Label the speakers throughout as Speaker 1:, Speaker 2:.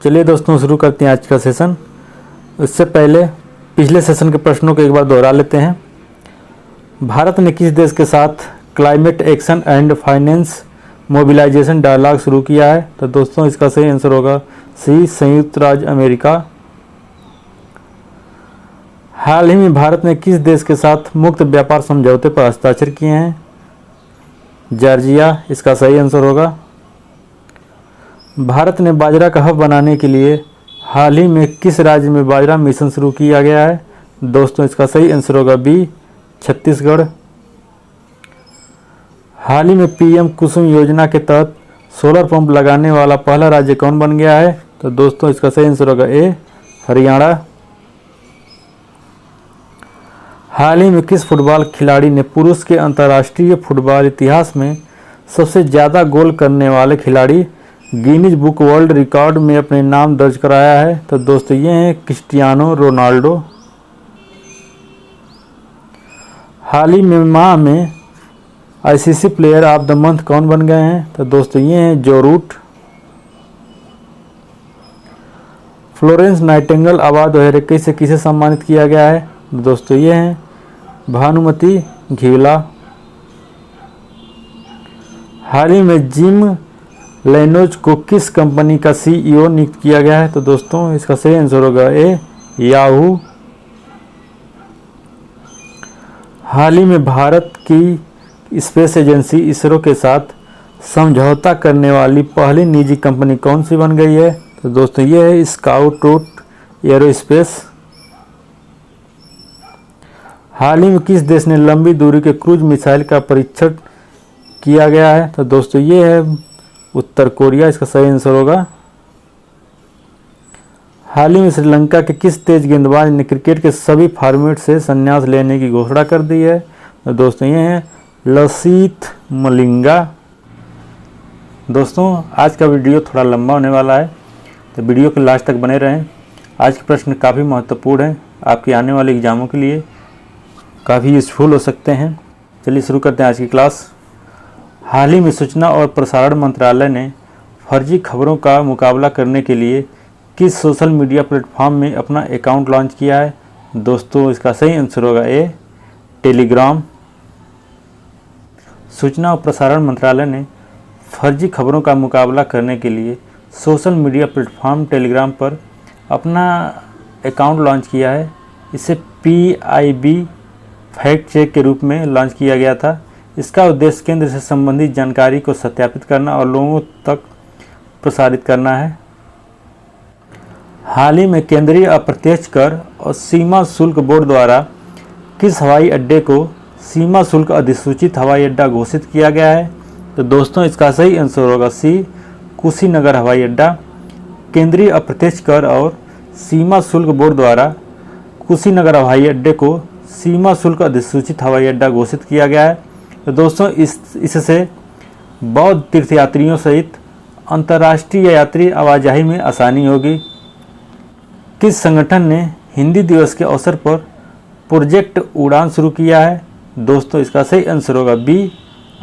Speaker 1: चलिए दोस्तों शुरू करते हैं आज का सेशन। इससे पहले पिछले सेशन के प्रश्नों को एक बार दोहरा लेते हैं। भारत ने किस देश के साथ climate action and finance mobilisation dialogue शुरू किया है? तो दोस्तों इसका सही आंसर होगा सी, संयुक्त राज्य अमेरिका। हाल ही में भारत ने किस देश के साथ मुक्त व्यापार समझौते पर हस्ताक्षर किए हैं? जॉर्जिया इसका सही आंसर होगा। भारत ने बाजरा का हब बनाने के लिए हाल ही में किस राज्य में बाजरा मिशन शुरू किया गया है? दोस्तों इसका सही आंसर होगा बी, छत्तीसगढ़। हाल ही में पीएम कुसुम योजना के तहत सोलर पंप लगाने वाला पहला राज्य कौन बन गया है? तो दोस्तों इसका सही आंसर होगा ए, हरियाणा। हाल ही में किस फुटबॉल खिलाड़ी ने पुरुष के अंतर्राष्ट्रीय फुटबॉल इतिहास में सबसे ज़्यादा गोल करने वाले खिलाड़ी गिनीज बुक वर्ल्ड रिकॉर्ड में अपने नाम दर्ज कराया है? तो दोस्तों ये हैं क्रिस्टियानो रोनाल्डो। हाल ही में माह में ICC player of the month कौन बन गए हैं? तो दोस्तों ये हैं जो रूट। फ्लोरेंस नाइटिंगेल अवार्ड 2021 से किसे सम्मानित किया गया है? दोस्तों ये हैं भानुमति घिवला। हाल ही में जिम लेनोज को किस कंपनी का सीईओ नियुक्त किया गया है? तो दोस्तों इसका सही आंसर होगा ए, याहू। हाल ही में भारत की स्पेस एजेंसी इसरो के साथ समझौता करने वाली पहली निजी कंपनी कौन सी बन गई है? तो दोस्तों ये है स्काउट रूट एरोस्पेस। हाल ही में किस देश ने लंबी दूरी के क्रूज मिसाइल का परीक्षण किया गया है? तो दोस्तों ये है उत्तर कोरिया, इसका सही आंसर होगा। हाल ही में श्रीलंका के किस तेज गेंदबाज ने क्रिकेट के सभी फॉर्मेट से संन्यास लेने की घोषणा कर दी है? तो दोस्तों ये हैं लसिथ मलिंगा। दोस्तों आज का वीडियो थोड़ा लंबा होने वाला है, तो वीडियो के लास्ट तक बने रहें। आज के प्रश्न काफ़ी महत्वपूर्ण हैं, आपके आने वाले एग्जामों के लिए काफ़ी यूज़फुल हो सकते हैं। चलिए शुरू करते हैं आज की क्लास। हाल ही में सूचना और प्रसारण मंत्रालय ने फर्जी खबरों का मुकाबला करने के लिए किस सोशल मीडिया प्लेटफॉर्म में अपना अकाउंट लॉन्च किया है? दोस्तों इसका सही आंसर होगा ए, टेलीग्राम। सूचना और प्रसारण मंत्रालय ने फर्जी खबरों का मुकाबला करने के लिए सोशल मीडिया प्लेटफॉर्म टेलीग्राम पर अपना अकाउंट लॉन्च किया है। इसे PIB फैक्ट चेक के रूप में लॉन्च किया गया था। इसका उद्देश्य केंद्र से संबंधित जानकारी को सत्यापित करना और लोगों तक प्रसारित करना है। हाल ही में केंद्रीय अप्रत्यक्ष कर और सीमा शुल्क बोर्ड द्वारा किस हवाई अड्डे को सीमा शुल्क अधिसूचित हवाई अड्डा घोषित किया गया है? तो दोस्तों इसका सही आंसर होगा सी, कुशीनगर हवाई अड्डा। केंद्रीय अप्रत्यक्ष कर और सीमा शुल्क बोर्ड द्वारा कुशीनगर हवाई अड्डे को सीमा शुल्क अधिसूचित हवाई अड्डा घोषित किया गया है। तो दोस्तों इससे बौद्ध तीर्थयात्रियों सहित अंतर्राष्ट्रीय यात्री आवाजाही में आसानी होगी। किस संगठन ने हिंदी दिवस के अवसर पर प्रोजेक्ट उड़ान शुरू किया है? दोस्तों इसका सही आंसर होगा बी,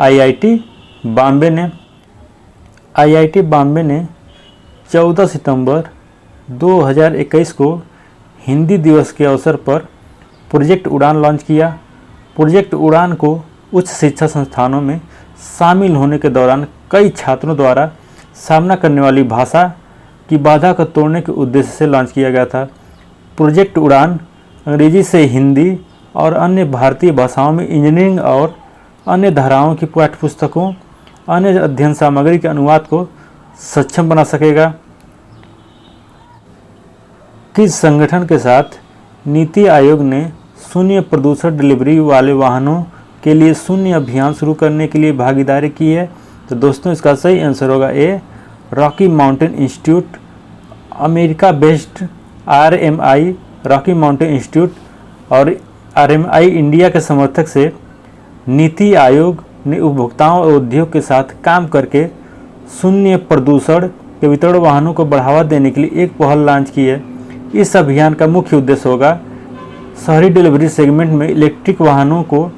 Speaker 1: IIT बॉम्बे ने। IIT बॉम्बे ने 14 सितंबर 2021 को हिंदी दिवस के अवसर पर प्रोजेक्ट उड़ान लॉन्च किया। प्रोजेक्ट उड़ान को उच्च शिक्षा संस्थानों में शामिल होने के दौरान कई छात्रों द्वारा सामना करने वाली भाषा की बाधा को तोड़ने के उद्देश्य से लॉन्च किया गया था। प्रोजेक्ट उड़ान अंग्रेजी से हिंदी और अन्य भारतीय भाषाओं में इंजीनियरिंग और अन्य धाराओं की पाठ्यपुस्तकों, अन्य अध्ययन सामग्री के अनुवाद को सक्षम बना सकेगा। किस संगठन के साथ नीति आयोग ने शून्य प्रदूषण डिलीवरी वाले वाहनों के लिए शून्य अभियान शुरू करने के लिए भागीदारी की है? तो दोस्तों इसका सही आंसर होगा A, Rocky Mountain Institute. America based RMI Rocky Mountain Institute और RMI इंडिया के समर्थक से नीति आयोग ने उपभोक्ताओं और उद्योग के साथ काम करके शून्य प्रदूषण के वितरण वाहनों को बढ़ावा देने के लिए एक पहल लॉन्च की है। इस अभियान का मुख्य उद्देश्य होगा शहरी डिलीवरी सेगमेंट में इलेक्ट्रिक वाहनों को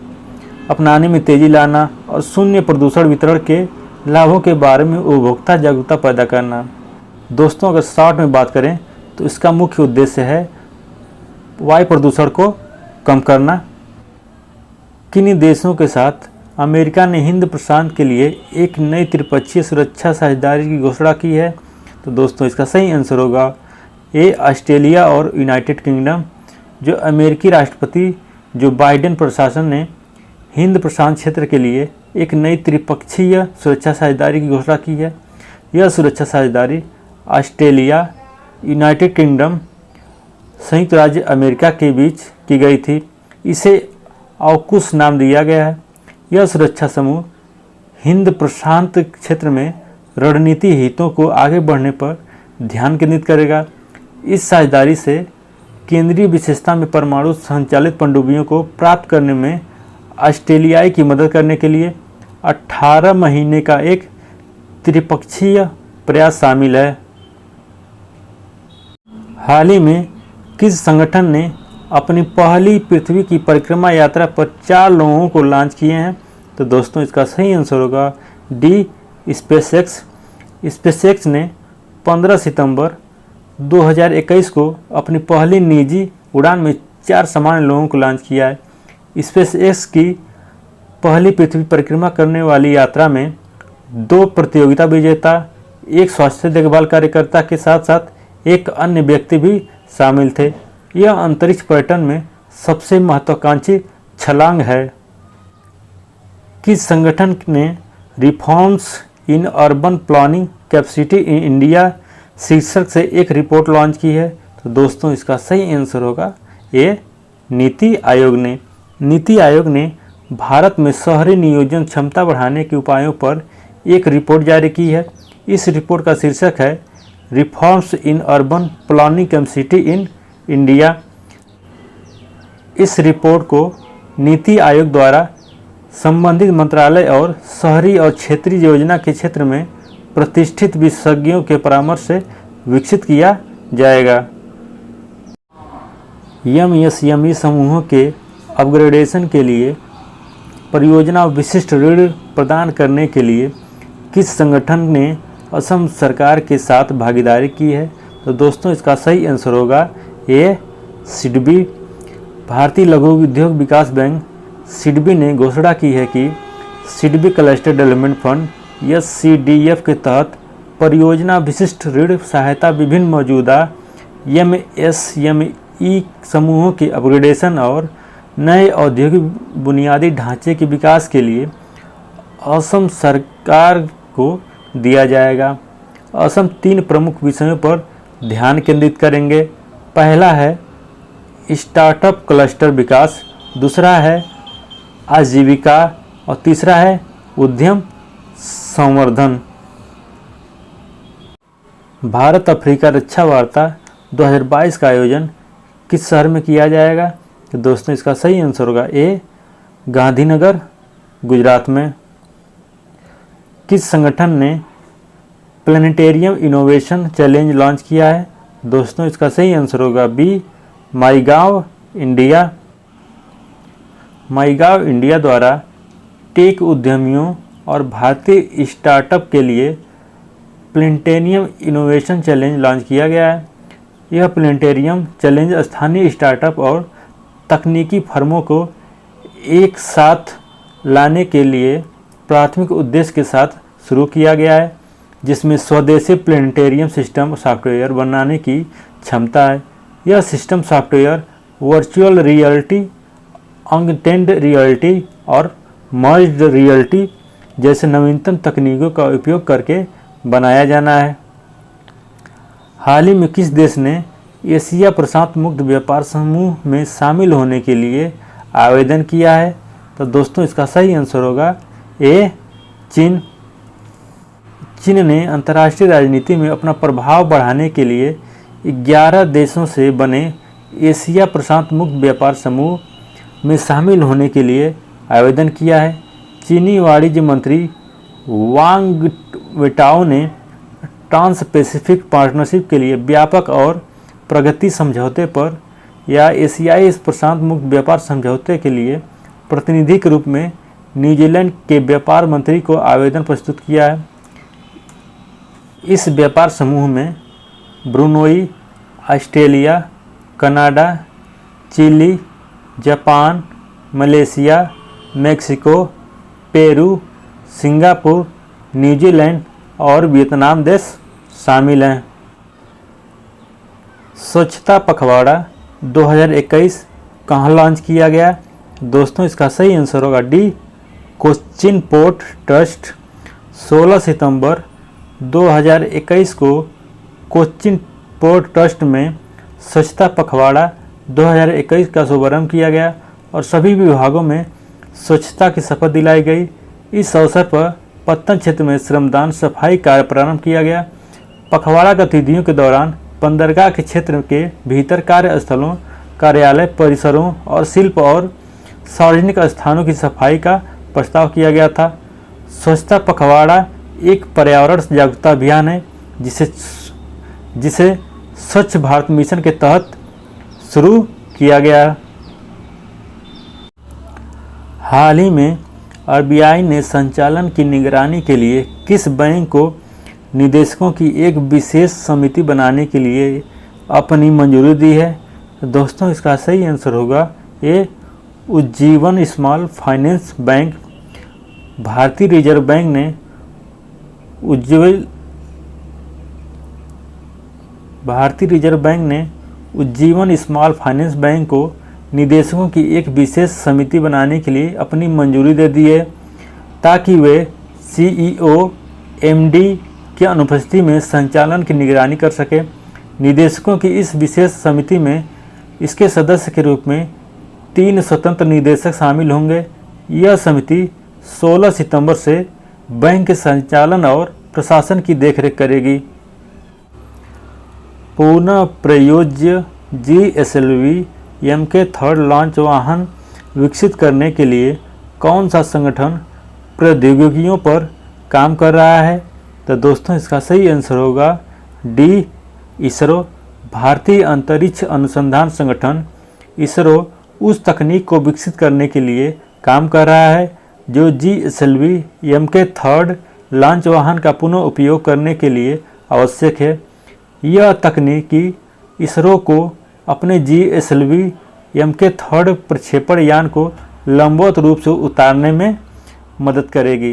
Speaker 1: अपनाने में तेजी लाना और शून्य प्रदूषण वितरण के लाभों के बारे में उपभोक्ता जागरूकता पैदा करना। दोस्तों अगर शॉर्ट में बात करें तो इसका मुख्य उद्देश्य है वायु प्रदूषण को कम करना। किन्हीं देशों के साथ अमेरिका ने हिंद प्रशांत के लिए एक नई त्रिपक्षीय सुरक्षा साझेदारी की घोषणा की है। तो दोस्तों इसका सही आंसर होगा ए, ऑस्ट्रेलिया और यूनाइटेड किंगडम। जो अमेरिकी राष्ट्रपति जो बाइडेन प्रशासन ने हिंद प्रशांत क्षेत्र के लिए एक नई त्रिपक्षीय सुरक्षा साझेदारी की घोषणा की है। यह सुरक्षा साझेदारी ऑस्ट्रेलिया, यूनाइटेड किंगडम, संयुक्त राज्य अमेरिका के बीच की गई थी। इसे ऑकुस नाम दिया गया है। यह सुरक्षा समूह हिंद प्रशांत क्षेत्र में रणनीति हितों को आगे बढ़ने पर ध्यान केंद्रित करेगा। इस साझेदारी से केंद्रीय विशेषता में परमाणु संचालित पनडुब्बियों को प्राप्त करने में ऑस्ट्रेलियाई की मदद करने के लिए 18 महीने का एक त्रिपक्षीय प्रयास शामिल है। हाल ही में किस संगठन ने अपनी पहली पृथ्वी की परिक्रमा यात्रा पर 4 लोगों को लॉन्च किए हैं? तो दोस्तों इसका सही आंसर होगा डी, स्पेसएक्स। स्पेसएक्स ने 15 सितंबर 2021 को अपनी पहली निजी उड़ान में 4 सामान्य लोगों को लॉन्च किया है। स्पेसएक्स की पहली पृथ्वी परिक्रमा करने वाली यात्रा में 2 प्रतियोगिता विजेता, एक स्वास्थ्य देखभाल कार्यकर्ता के साथ साथ एक अन्य व्यक्ति भी शामिल थे। यह अंतरिक्ष पर्यटन में सबसे महत्वाकांक्षी छलांग है। किस संगठन ने reforms in urban planning capacity in India शीर्षक से एक रिपोर्ट लॉन्च की है? तो दोस्तों इसका सही आंसर होगा ए, नीति आयोग ने। नीति आयोग ने भारत में शहरी नियोजन क्षमता बढ़ाने के उपायों पर एक रिपोर्ट जारी की है। इस रिपोर्ट का शीर्षक है reforms in urban planning capacity in India. इस रिपोर्ट को नीति आयोग द्वारा संबंधित मंत्रालय और शहरी और क्षेत्रीय योजना के क्षेत्र में प्रतिष्ठित विशेषज्ञों के परामर्श से विकसित किया जाएगा। एमएसएमई समूहों के अपग्रेडेशन के लिए परियोजना विशिष्ट ऋण प्रदान करने के लिए किस संगठन ने असम सरकार के साथ भागीदारी की है? तो दोस्तों इसका सही आंसर होगा ए, सिडबी। भारतीय लघु उद्योग विकास बैंक सिडबी ने घोषणा की है कि SIDBI cluster development fund SCDF के तहत परियोजना विशिष्ट ऋण सहायता विभिन्न मौजूदा MSME समूहों के अपग्रेडेशन और नए औद्योगिक बुनियादी ढांचे के विकास के लिए असम सरकार को दिया जाएगा। असम 3 प्रमुख विषयों पर ध्यान केंद्रित करेंगे। पहला है स्टार्टअप क्लस्टर विकास, दूसरा है आजीविका और तीसरा है उद्यम संवर्धन। भारत अफ्रीका रक्षा वार्ता 2022 का आयोजन किस शहर में किया जाएगा? तो दोस्तों इसका सही आंसर होगा ए, गांधीनगर, गुजरात में। किस संगठन ने प्लानिटेरियम इनोवेशन चैलेंज लॉन्च किया है? दोस्तों इसका सही आंसर होगा बी, माईगाव इंडिया। माईगाव इंडिया द्वारा टेक उद्यमियों और भारतीय स्टार्टअप के लिए प्लानिटेरियम इनोवेशन चैलेंज लॉन्च किया गया है। यह प्लानिटेरियम चैलेंज स्थानीय स्टार्टअप और तकनीकी फर्मों को एक साथ लाने के लिए प्राथमिक उद्देश्य के साथ शुरू किया गया है, जिसमें स्वदेशी प्लानिटेरियम सिस्टम सॉफ्टवेयर बनाने की क्षमता है। यह system software virtual reality, augmented reality और मर्ज्ड रियलिटी जैसे नवीनतम तकनीकों का उपयोग करके बनाया जाना है। हाल ही में किस देश ने एशिया प्रशांत मुक्त व्यापार समूह में शामिल होने के लिए आवेदन किया है? तो दोस्तों इसका सही आंसर होगा ए, चीन। चीन ने अंतर्राष्ट्रीय राजनीति में अपना प्रभाव बढ़ाने के लिए 11 देशों से बने एशिया प्रशांत मुक्त व्यापार समूह में शामिल होने के लिए आवेदन किया है। चीनी वाणिज्य मंत्री वांग वेटाओ ने ट्रांस पैसिफिक पार्टनरशिप के लिए व्यापक और प्रगति समझौते पर या एशियाई प्रशांत मुक्त व्यापार समझौते के लिए प्रतिनिधि के रूप में न्यूजीलैंड के व्यापार मंत्री को आवेदन प्रस्तुत किया है। इस व्यापार समूह में Brunei, Australia, Canada, Chile, Japan, Malaysia, Mexico, Peru, Singapore, New Zealand और वियतनाम देश शामिल हैं। स्वच्छता पखवाड़ा 2021 कहाँ लॉन्च किया गया? दोस्तों इसका सही आंसर होगा डी, कोच्चिन पोर्ट ट्रस्ट। 16 सितंबर 2021 को कोच्चिन पोर्ट ट्रस्ट में स्वच्छता पखवाड़ा 2021 का शुभारंभ किया गया और सभी विभागों में स्वच्छता की शपथ दिलाई गई। इस अवसर पर पत्तन क्षेत्र में श्रमदान सफाई कार्य प्रारंभ किया गया। पखवाड़ा गतिविधियों के दौरान बंदरगाह के क्षेत्र के भीतर कार्यस्थलों, कार्यालय परिसरों और शिल्प और सार्वजनिक स्थानों की सफाई का प्रस्ताव किया गया था। स्वच्छता पखवाड़ा एक पर्यावरण जागरूकता अभियान है जिसे स्वच्छ भारत मिशन के तहत शुरू किया गया। हाल ही में आरबीआई ने संचालन की निगरानी के लिए किस बैंक को निदेशकों की एक विशेष समिति बनाने के लिए अपनी मंजूरी दी है? दोस्तों इसका सही आंसर होगा ए, उज्जीवन स्मॉल फाइनेंस बैंक। भारतीय रिजर्व बैंक ने उज्जीवन स्मॉल फाइनेंस बैंक को निदेशकों की एक विशेष समिति बनाने के लिए अपनी मंजूरी दे दी है ताकि वे सीईओ, एमडी की अनुपस्थिति में संचालन की निगरानी कर सके। निदेशकों की इस विशेष समिति में इसके सदस्य के रूप में 3 स्वतंत्र निदेशक शामिल होंगे। यह समिति 16 सितंबर से बैंक के संचालन और प्रशासन की देखरेख करेगी। पुनः प्रयोज्य GSLV MK3 लॉन्च वाहन विकसित करने के लिए कौन सा संगठन प्रौद्योगिकियों पर काम कर रहा है? तो दोस्तों इसका सही आंसर होगा डी, इसरो। भारतीय अंतरिक्ष अनुसंधान संगठन इसरो उस तकनीक को विकसित करने के लिए काम कर रहा है जो GSLV MK3 लॉन्च वाहन का पुनः उपयोग करने के लिए आवश्यक है। यह तकनीकी इसरो को अपने GSLV MK3 प्रक्षेपण यान को लंबवत रूप से उतारने में मदद करेगी।